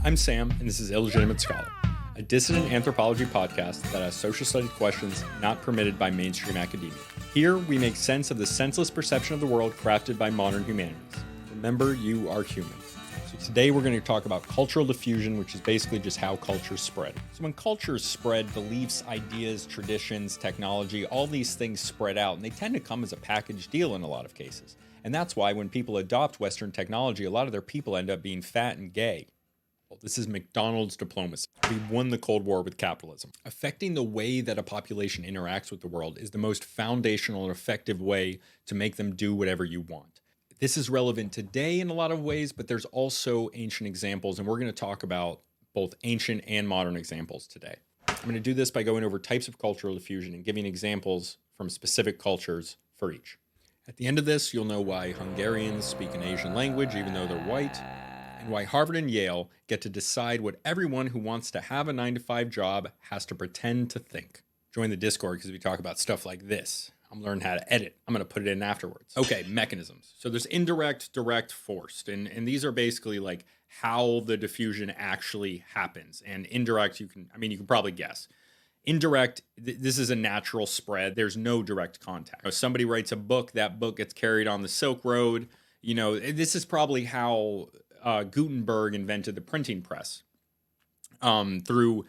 I'm Sam, and this is Illegitimate Scholar, a dissident anthropology podcast that has social studies questions not permitted by mainstream academia. Here, we make sense of the senseless perception of the world crafted by modern humanities. Remember, you are human. So today we're going to talk about cultural diffusion, which is basically just how cultures spread. So when cultures spread, beliefs, ideas, traditions, technology, all these things spread out, and they tend to come as a package deal in a lot of cases. And that's why when people adopt Western technology, a lot of their people end up being fat and gay. This is McDonald's diplomacy. We won the Cold War with capitalism. Affecting the way that a population interacts with the world is the most foundational and effective way to make them do whatever you want. This is relevant today in a lot of ways, but there's also ancient examples, and we're going to talk about both ancient and modern examples today. I'm going to do this by going over types of cultural diffusion and giving examples from specific cultures for each. At the end of this, you'll know why Hungarians speak an Asian language even though they're white, and why Harvard and Yale get to decide what everyone who wants to have a 9-to-5 job has to pretend to think. Join the Discord because we talk about stuff like this. I'm learning how to edit. I'm going to put it in afterwards. Okay, mechanisms. So there's indirect, direct, forced. And these are basically like how the diffusion actually happens. And indirect, you can probably guess. Indirect, this is a natural spread. There's no direct contact. If somebody writes a book, that book gets carried on the Silk Road. You know, this is probably how Gutenberg invented the printing press through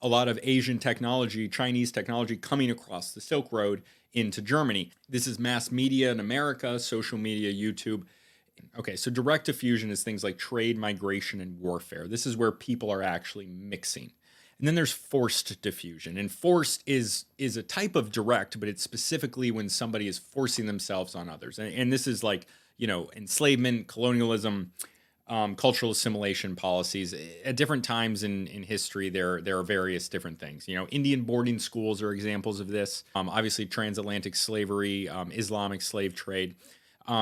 a lot of Asian technology, Chinese technology coming across the Silk Road into Germany. This is mass media in America, social media, YouTube. Okay, so direct diffusion is things like trade, migration, and warfare. This is where people are actually mixing. And then there's forced diffusion. And forced is a type of direct, but it's specifically when somebody is forcing themselves on others. And this is like, you know, enslavement, colonialism, cultural assimilation policies. At different times in history, there are various different things. You know, Indian boarding schools are examples of this. Obviously, transatlantic slavery, Islamic slave trade.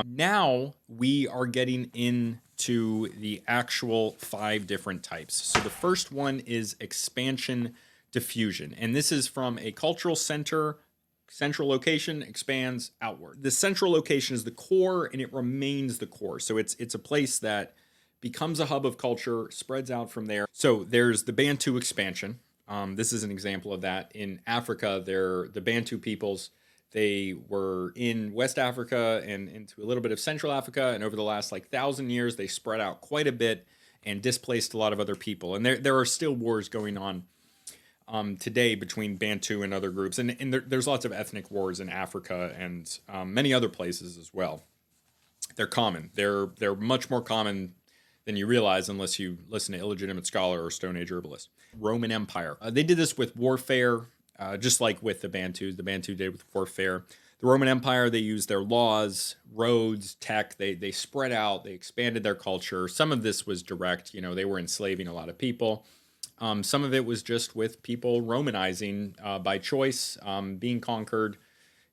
Now we are getting into the actual 5 different types. So the first one is expansion diffusion. And this is from a cultural center. Central location expands outward. The central location is the core, and it remains the core. So it's a place that becomes a hub of culture, spreads out from there. So there's the Bantu expansion. This is an example of that. In Africa, the Bantu peoples. They were in West Africa and into a little bit of Central Africa. And over the last 1,000 years, they spread out quite a bit and displaced a lot of other people. And there are still wars going on today between Bantu and other groups. And there's lots of ethnic wars in Africa and many other places as well. They're common. They're much more common than you realize unless you listen to Illegitimate Scholar or Stone Age Herbalist. Roman Empire. They did this with warfare, just like with the Bantus. The Bantu did with warfare. The Roman Empire, they used their laws, roads, tech. They spread out. They expanded their culture. Some of this was direct. You know, they were enslaving a lot of people. Some of it was just with people Romanizing by choice, being conquered,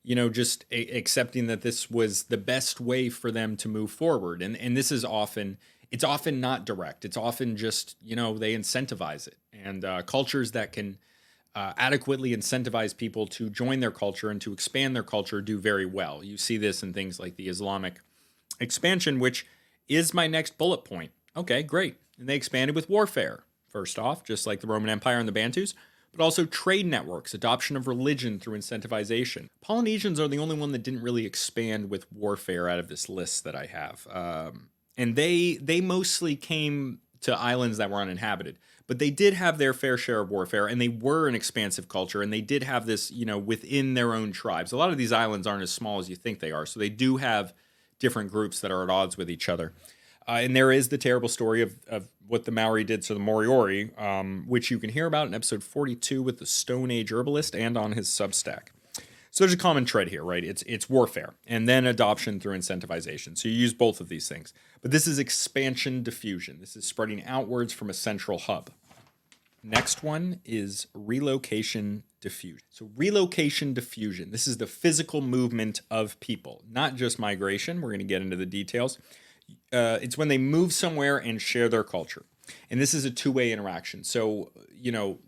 you know, just accepting that this was the best way for them to move forward. And this is often, it's often not direct. It's often just, you know, they incentivize it. And cultures that can adequately incentivize people to join their culture and to expand their culture do very well. You see this in things like the Islamic expansion, which is my next bullet point. Okay, great. And they expanded with warfare. First off, just like the Roman Empire and the Bantus, but also trade networks, adoption of religion through incentivization. Polynesians are the only one that didn't really expand with warfare out of this list that I have. And they mostly came to islands that were uninhabited, but they did have their fair share of warfare, and they were an expansive culture, and they did have this, you know, within their own tribes. A lot of these islands aren't as small as you think they are, so they do have different groups that are at odds with each other. And there is the terrible story of what the Maori did to the Moriori, which you can hear about in episode 42 with the Stone Age Herbalist and on his Substack. So there's a common thread here, right? It's warfare and then adoption through incentivization. So you use both of these things. But this is expansion diffusion. This is spreading outwards from a central hub. Next one is relocation diffusion. So relocation diffusion, this is the physical movement of people, not just migration. We're going to get into the details. It's when they move somewhere and share their culture. And this is a two-way interaction. So, you know,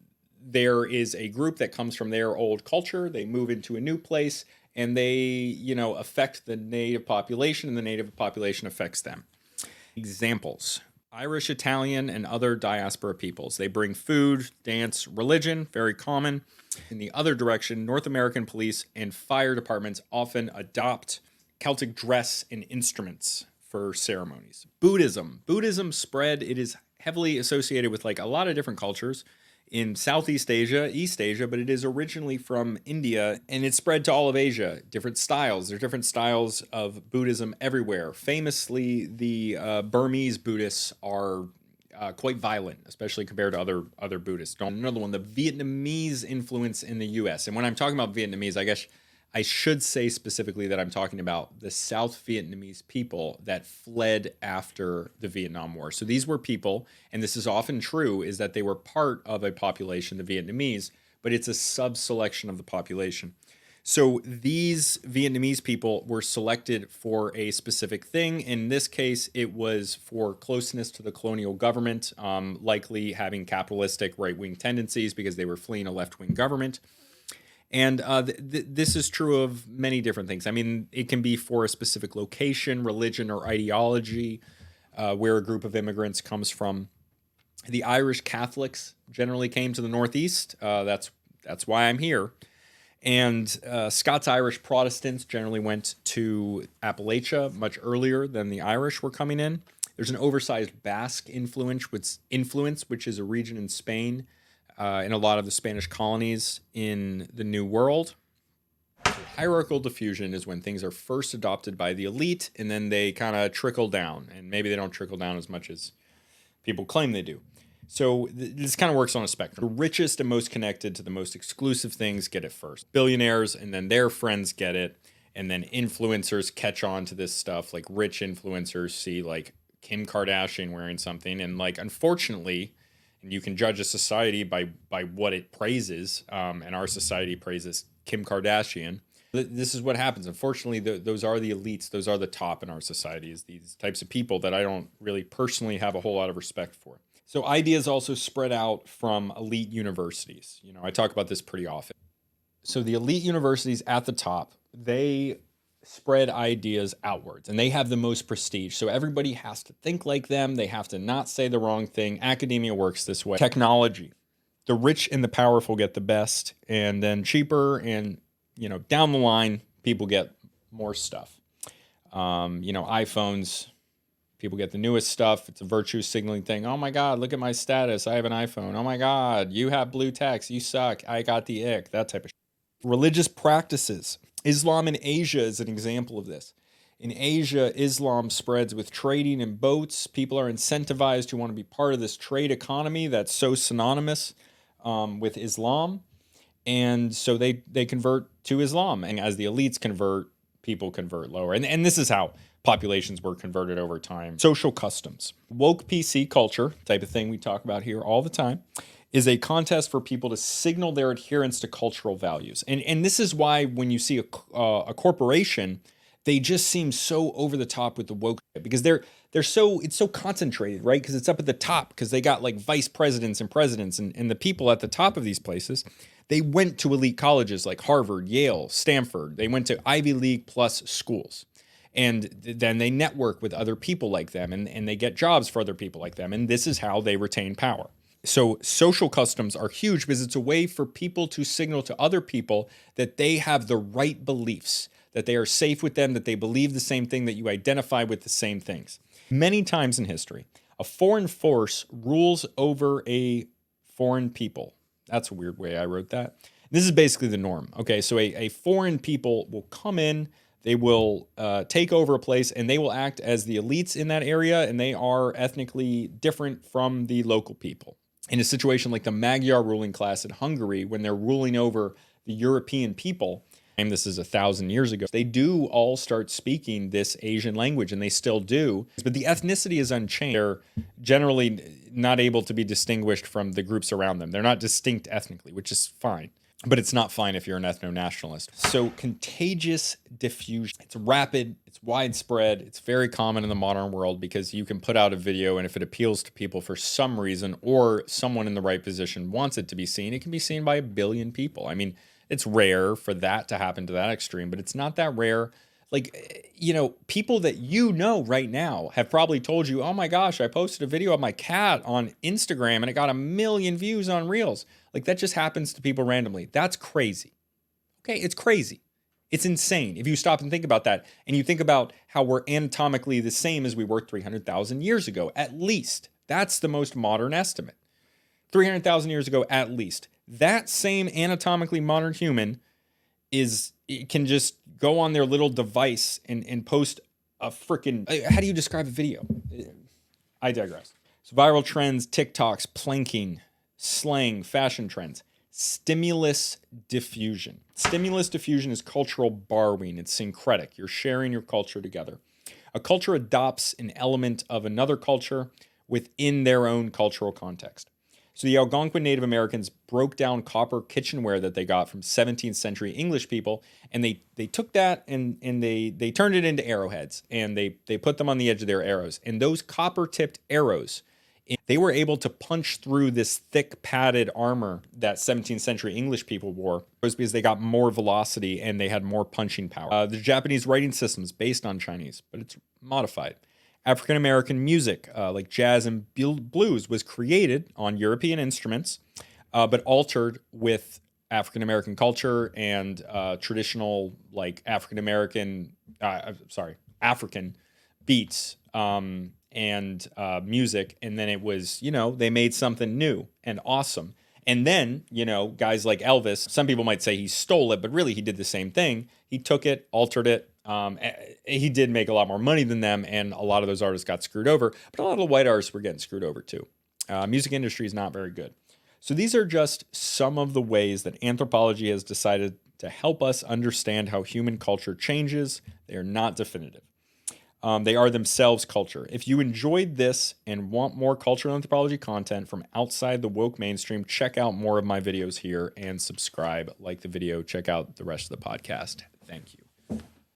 there is a group that comes from their old culture. They move into a new place and they, you know, affect the native population, and the native population affects them. Examples. Irish, Italian, and other diaspora peoples. They bring food, dance, religion, very common. In the other direction, North American police and fire departments often adopt Celtic dress and instruments for ceremonies. Buddhism spread. It is heavily associated with like a lot of different cultures in Southeast Asia, East Asia, but it is originally from India and it spread to all of Asia. Different styles. There are different styles of Buddhism everywhere. Famously, the Burmese Buddhists are quite violent, especially compared to other Buddhists. Another one, the Vietnamese influence in the U.S. And when I'm talking about Vietnamese, I guess I should say specifically that I'm talking about the South Vietnamese people that fled after the Vietnam War. So these were people, and this is often true, is that they were part of a population, the Vietnamese, but it's a sub-selection of the population. So these Vietnamese people were selected for a specific thing. In this case, it was for closeness to the colonial government, likely having capitalistic right-wing tendencies because they were fleeing a left-wing government. And this is true of many different things. I mean, it can be for a specific location, religion, or ideology, where a group of immigrants comes from. The Irish Catholics generally came to the Northeast. That's why I'm here. And Scots-Irish Protestants generally went to Appalachia much earlier than the Irish were coming in. There's an oversized Basque influence, which is a region in Spain, in a lot of the Spanish colonies in the New World. Hierarchical diffusion is when things are first adopted by the elite and then they kind of trickle down. And maybe they don't trickle down as much as people claim they do. So this kind of works on a spectrum. The richest and most connected to the most exclusive things get it first. Billionaires and then their friends get it. And then influencers catch on to this stuff. Like rich influencers see like Kim Kardashian wearing something. And like, unfortunately, and you can judge a society by what it praises, and our society praises Kim Kardashian. This is what happens. Unfortunately, those are the elites. Those are the top in our society, is these types of people that I don't really personally have a whole lot of respect for. So ideas also spread out from elite universities. You know, I talk about this pretty often. So the elite universities at the top, they spread ideas outwards and they have the most prestige. So everybody has to think like them. They have to not say the wrong thing. Academia works this way. Technology, the rich and the powerful get the best, and then cheaper and, you know, down the line, people get more stuff. iPhones, people get the newest stuff. It's a virtue signaling thing. Oh my God, look at my status. I have an iPhone. Oh my God, you have blue text. You suck. I got the ick. That type of shit. Religious practices. Islam in Asia is an example of this. In Asia, Islam spreads with trading and boats. People are incentivized to want to be part of this trade economy that's so synonymous with Islam. And so they convert to Islam. And as the elites convert, people convert lower. And this is how populations were converted over time. Social customs. Woke PC culture, type of thing we talk about here all the time, is a contest for people to signal their adherence to cultural values. And this is why when you see a corporation, they just seem so over the top with the woke, because it's so concentrated, right? Because it's up at the top, because they got like vice presidents and presidents, and the people at the top of these places, they went to elite colleges like Harvard, Yale, Stanford. They went to Ivy League plus schools. And then they network with other people like them, and they get jobs for other people like them. And this is how they retain power. So social customs are huge because it's a way for people to signal to other people that they have the right beliefs, that they are safe with them, that they believe the same thing, that you identify with the same things. Many times in history, a foreign force rules over a foreign people. That's a weird way I wrote that. This is basically the norm. Okay, so a foreign people will come in, they will take over a place, and they will act as the elites in that area, and they are ethnically different from the local people. In a situation like the Magyar ruling class in Hungary, when they're ruling over the European people, and this is 1,000 years ago, they do all start speaking this Asian language, and they still do. But the ethnicity is unchanged. They're generally not able to be distinguished from the groups around them. They're not distinct ethnically, which is fine. But it's not fine if you're an ethno-nationalist. So contagious diffusion. It's rapid, it's widespread, it's very common in the modern world because you can put out a video, and if it appeals to people for some reason, or someone in the right position wants it to be seen, it can be seen by 1 billion people. I mean, it's rare for that to happen to that extreme, but it's not that rare. Like, people that right now have probably told you, oh my gosh, I posted a video of my cat on Instagram and it got 1 million views on Reels. Like, that just happens to people randomly. That's crazy. Okay, it's crazy. It's insane if you stop and think about that, and you think about how we're anatomically the same as we were 300,000 years ago, at least. That's the most modern estimate. 300,000 years ago, at least. That same anatomically modern human can just go on their little device and post a freaking... How do you describe a video? I digress. So viral trends, TikToks, planking, slang, fashion trends. Stimulus diffusion. Stimulus diffusion is cultural borrowing. It's syncretic. You're sharing your culture together. A culture adopts an element of another culture within their own cultural context. So the Algonquin Native Americans broke down copper kitchenware that they got from 17th century English people, and they took that and they turned it into arrowheads, and they put them on the edge of their arrows. And those copper-tipped arrows, they were able to punch through this thick padded armor that 17th century English people wore. It was because they got more velocity and they had more punching power. The Japanese writing system is based on Chinese, but it's modified. African American music, like jazz and blues, was created on European instruments, but altered with African American culture and traditional, like African beats and music. And then it was, they made something new and awesome. And then, guys like Elvis, some people might say he stole it, but really he did the same thing. He took it, altered it. He did make a lot more money than them, and a lot of those artists got screwed over, but a lot of the white artists were getting screwed over too. Music industry is not very good. So these are just some of the ways that anthropology has decided to help us understand how human culture changes. They are not definitive. They are themselves culture. If you enjoyed this and want more cultural anthropology content from outside the woke mainstream, check out more of my videos here and subscribe, like the video, check out the rest of the podcast. Thank you.